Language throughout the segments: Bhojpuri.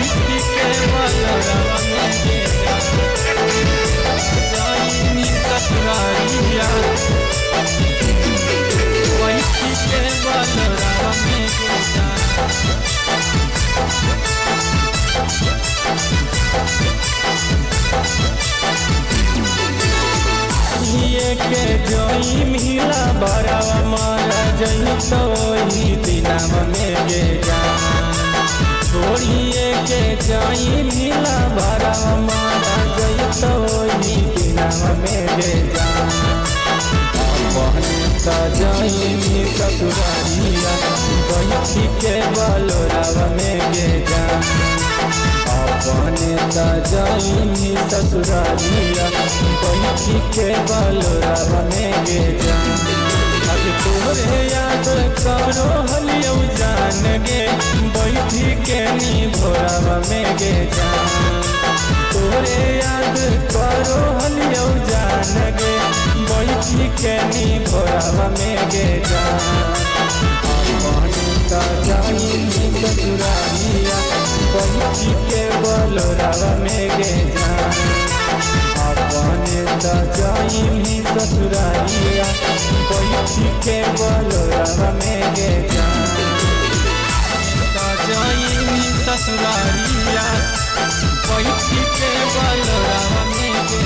बैठी के बलरवा में गे जाई ससुरारिया बैठी के बलरवा में गे के जोई मिला बरावा मारा जई तो ही दिनाम में गे छोड़िए के जोई मिला बरावा मारा जई तो ही दिनाम में गे जाई ससुरारिया बैठी के बलरवा में गे अपने जाई ससुरारिया बैठी के बलरवा में गे अब तोरे याद करो हलियो जान गे बैठी के नी भोरवा में गे तोरे याद करो हलियो जान गे बैठी के नी भोरवा में गे जाई ससुरारिया बैठी के बलरवा में गे अपने जाई ससुरारिया बैठी के बलरवा में गे जाई ससुरारिया बैठी के बलरवा में गे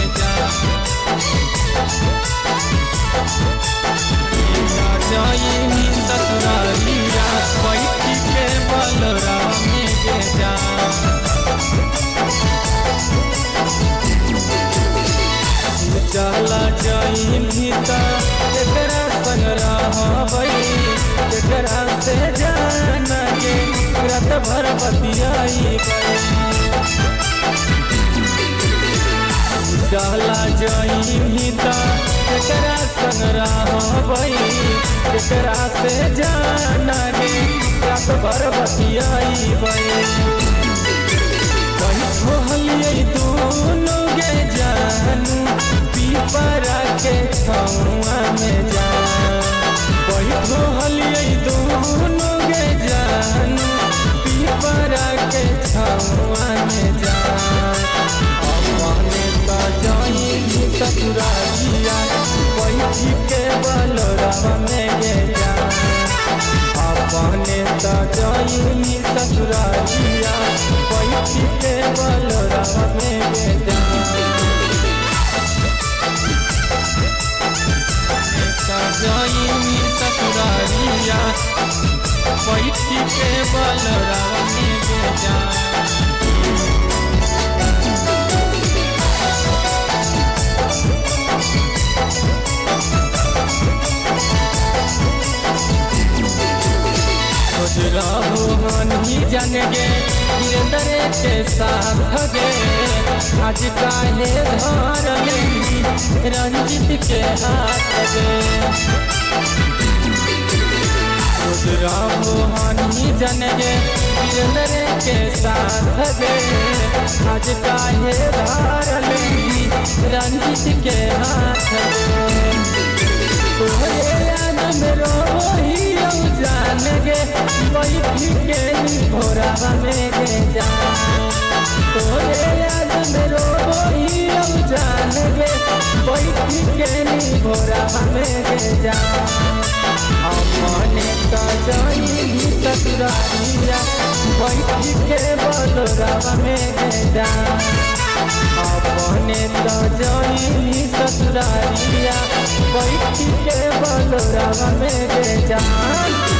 जाई ससुरारिया बैठी के बलरवा में गे चला जाई भीतर एकरा संग रहबै एकरा से जान के रात भर बतियाई चला जाई भीतर एकरा संग रहबै एकरा से जान के रात भर बतियाई हलिए दोनों गे जानू पीपरा के छौआ में जा बैठो हलिए दोनों गे जानू पीपरा के छौआ में जा अपने जाई ससुरारिया बैठी के बलरवा में गे अपने जाई ससुरारिया बैठी के बलरवा में गे जाई ससुरारिया बैठी के बलरवा में गे हनी जान गे वीरेंद्र के साथ गे आज काहे धर ले रंजित के हाथ गे हनी जान गे वीरेंद्र के साथ गे आज काहे धर ले रंजित के हाथ गे याद में रोहियो जान गे बैठी के भोरवा में गे तोरे याद में रोहियो जान गे बैठी के भोरवा में गे अपने जाई ससुरारिया बैठी के बलरवा में गे अपने जाई ससुरारिया बैठी के बलरवा में गे